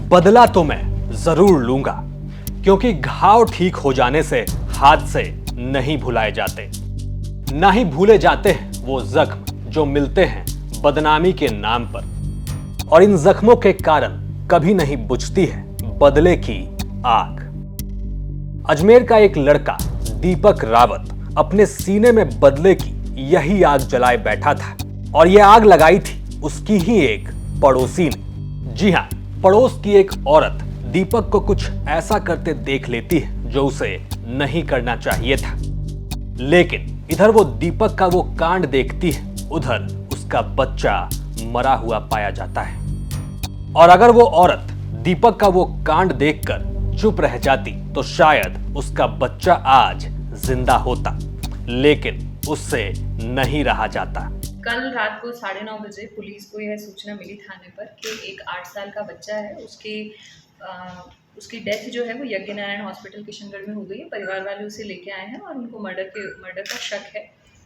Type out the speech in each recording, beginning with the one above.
बदला तो मैं जरूर लूंगा, क्योंकि घाव ठीक हो जाने से हादसे नहीं भुलाए जाते, ना ही भूले जाते हैं वो जख्म जो मिलते हैं बदनामी के नाम पर। और इन जख्मों के कारण कभी नहीं बुझती है बदले की आग। अजमेर का एक लड़का दीपक रावत अपने सीने में बदले की यही आग जलाए बैठा था, और यह आग लगाई थी उसकी ही एक पड़ोसी ने। जी हां, पड़ोस की एक औरत दीपक को कुछ ऐसा करते देख लेती है जो उसे नहीं करना चाहिए था, लेकिन इधर वो दीपक का वो कांड देखती है, उधर उसका बच्चा मरा हुआ पाया जाता है। और अगर वो औरत दीपक का वो कांड देखकर चुप रह जाती तो शायद उसका बच्चा आज जिंदा होता, लेकिन उससे नहीं रहा जाता। कल रात को 9:30 बजे पुलिस को यह सूचना मिली थाने पर कि एक 8 साल का बच्चा है, उसकी डेथ जो है वो यज्ञ नारायण हॉस्पिटल किशनगढ़ में हो गई है। परिवार वाले उसे लेके आए हैं और उनको मर्डर का शक है।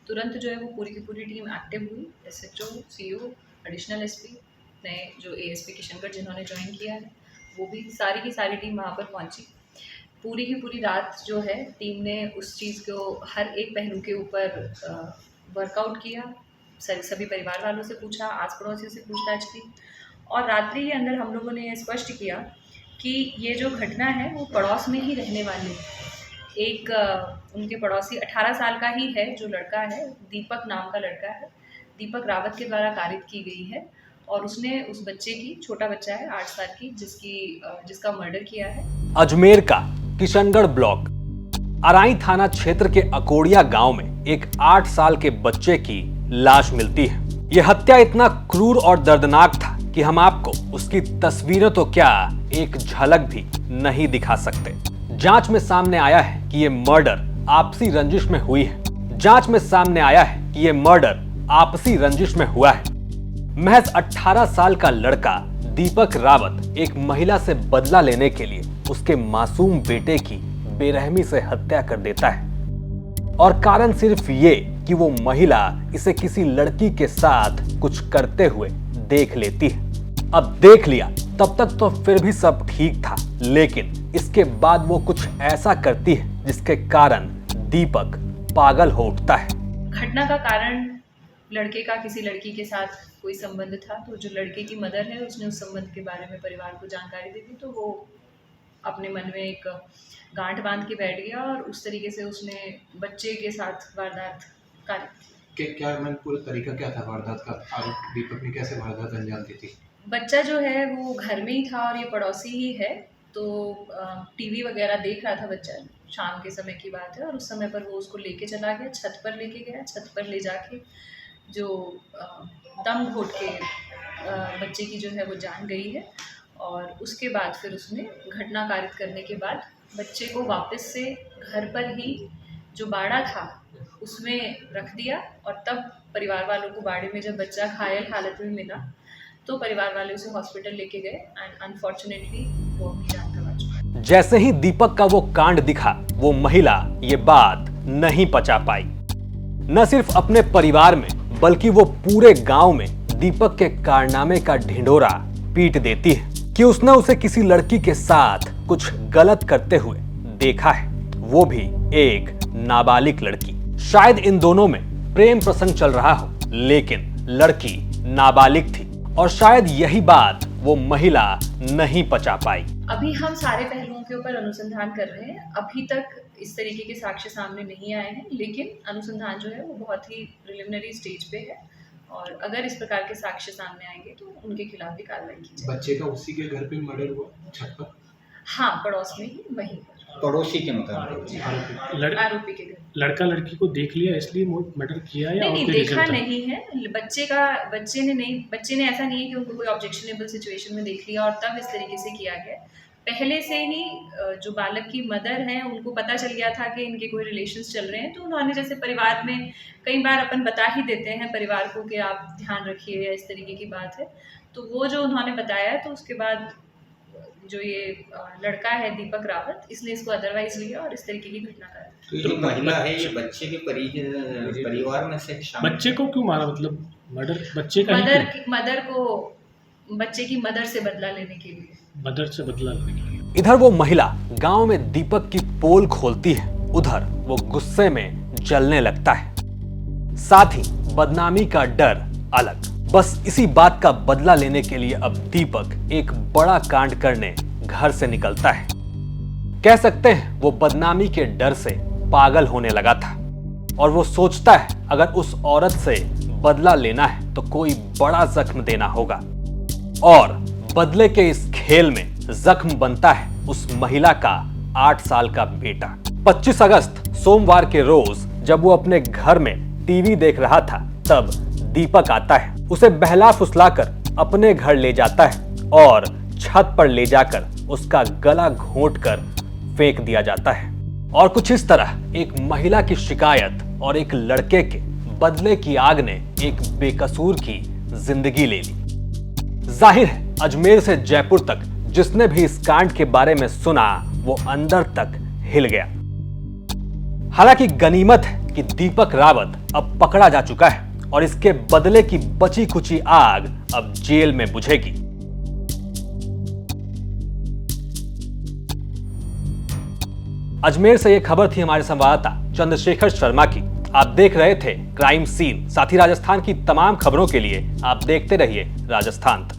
तुरंत जो है वो पूरी की पूरी टीम एक्टिव हुई। SHO, CO, एडिशनल SP, नए जो ASP किशनगढ़ जिन्होंने ज्वाइन किया है, वो भी सारी की सारी टीम वहाँ पर पहुँची। पूरी की पूरी रात जो है टीम ने उस चीज़ को हर एक पहलू के ऊपर वर्कआउट किया। सभी परिवार वालों से पूछा, आस पड़ोसियों से पूछताछ की, और रात्रि के अंदर हम लोगों ने ये स्पष्ट किया कि ये जो घटना है वो पड़ोस में ही रहने वाली एक उनके पड़ोसी 18 साल का ही है, जो लड़का है दीपक नाम का लड़का है, दीपक रावत के द्वारा कारित की गई है। और उसने उस बच्चे की, छोटा बच्चा है 8 साल की, जिसका मर्डर किया है। अजमेर का किशनगढ़ ब्लॉक अराई थाना क्षेत्र के अकोड़िया गांव में एक 8 साल के बच्चे की लाश मिलती है। यह हत्या इतना क्रूर और दर्दनाक था कि हम आपको उसकी तस्वीरें तो क्या, एक झलक भी नहीं दिखा सकते। जांच में सामने आया है कि यह मर्डर आपसी रंजिश में हुई है। जांच में सामने आया है कि यह मर्डर आपसी रंजिश में हुआ है। महज 18 साल का लड़का दीपक रावत एक महिला से बदला लेने के लिए उसके मासूम बेटे की बेरहमी से हत्या कर देता है, और कारण सिर्फ ये कि वो महिला इसे किसी लड़की के साथ कुछ करते हुए देख लेती है। अब देख लिया, तब तक तो फिर भी सब ठीक था, लेकिन इसके बाद वो कुछ ऐसा करती है जिसके कारण दीपक पागल हो उठता है। घटना का कारण लड़के का किसी लड़की के साथ कोई संबंध था, तो जो लड़के की मदर है उसने उस संबंध के बारे में परिवार को जानकारी दी थी, तो वो अपने मन में एक गांठ बांध के बैठ गया और उस तरीके से उसने बच्चे के साथ वारदात क्या पूरा तरीका क्या था वारदात का? आरोप दीपक ने कैसे वारदात अंजाम दी थी? बच्चा जो है वो घर में ही था और ये पड़ोसी ही है, तो टीवी वगैरह देख रहा था बच्चा, शाम के समय की बात है, और उस समय पर वो उसको लेके चला गया, छत पर लेके गया। छत पर ले जाके जो दम घोट के बच्चे की जो है वो जान गई है, और उसके बाद फिर उसने घटना कारित करने के बाद बच्चे को वापस से घर पर ही जो बाड़ा था उसमें रख दिया, और तब परिवार वालों को बाड़े में जब बच्चा घायल हालत में मिला तो परिवार वाले उसे हॉस्पिटल लेके गए, एंड अनफॉर्चुनेटली वो अपनी जान गंवा चुका। जैसे ही दीपक का वो कांड दिखा, वो महिला ये बात नहीं पचा पाई। न सिर्फ अपने परिवार में बल्कि वो पूरे गांव में दीपक के कारनामे का ढिंढोरा पीट देती है कि उसने उसे किसी लड़की के साथ कुछ गलत करते हुए देखा है, वो भी एक नाबालिग लड़की। शायद इन दोनों में प्रेम प्रसंग चल रहा हो, लेकिन लड़की नाबालिग थी, और शायद यही बात वो महिला नहीं पचा पाई। अभी हम सारे पहलुओं के ऊपर अनुसंधान कर रहे हैं। अभी तक इस तरीके के साक्ष्य सामने नहीं आए हैं, लेकिन अनुसंधान जो है वो बहुत ही प्रिलिमिनरी स्टेज पे है, और अगर इस प्रकार के साक्ष्य सामने आएंगे तो उनके खिलाफ भी कार्रवाई की जाएगी। बच्चे का उसी के घर पे मर्डर हुआ, छत पर? हाँ, पड़ोस में ही, वहीं पर पड़ोसी के मुताबिक आरोपी के घर। लड़का लड़की को देख लिया इसलिए मर्डर किया या नहीं, देखा नहीं है। बच्चे ने ऐसा नहीं है कि उनको कोई ऑब्जेक्शनेबल सिचुएशन में देख लिया और तब इस तरीके से किया गया। पहले से ही जो बालक की मदर है उनको पता चल गया था कि इनके कोई रिलेशंस चल रहे हैं, तो उन्होंने, जैसे परिवार में कई बार अपन बता ही देते हैं परिवार को कि आप ध्यान रखिए या इस तरीके की बात है, तो वो जो उन्होंने बताया, तो उसके बाद जो ये लड़का है दीपक रावत, इसने इसको अदरवाइज लिया और इस तरीके की घटना करा। तो ये महिला है, ये बच्चे के परिवार में से शामिल। बच्चे को क्यों मारा? मतलब मर्डर बच्चे का मदर को बच्चे की मदर से बदला लेने के लिए। मदर से बदला लेने के लिए। इधर वो महिला गांव में दीपक की पोल खोलती है, उधर वो गुस्से में जलने लगता है। साथ ही बदनामी का डर अलग। बस इसी बात का बदला लेने के लिए अब दीपक एक बड़ा कांड करने घर से निकलता है। कह सकते हैं वो बदनामी के डर से पागल होने लगा था और वो सोचता है अगर उस औरत से बदला लेना है तो कोई बड़ा जख्म देना होगा। और बदले के इस खेल में जख्म बनता है उस महिला का 8 साल का बेटा। 25 अगस्त सोमवार के रोज जब वो अपने घर में टीवी देख रहा था तब दीपक आता है, उसे बहला फुसलाकर अपने घर ले जाता है और छत पर ले जाकर उसका गला घोंटकर फेंक दिया जाता है। और कुछ इस तरह एक महिला की शिकायत और एक लड़के के बदले की आग ने एक बेकसूर की जिंदगी ले ली। जाहिर है अजमेर से जयपुर तक जिसने भी इस कांड के बारे में सुना वो अंदर तक हिल गया। हालांकि गनीमत है कि दीपक रावत अब पकड़ा जा चुका है और इसके बदले की बची कुची आग अब जेल में बुझेगी। अजमेर से यह खबर थी हमारे संवाददाता चंद्रशेखर शर्मा की। आप देख रहे थे क्राइम सीन। साथ ही राजस्थान की तमाम खबरों के लिए आप देखते रहिए राजस्थान तक।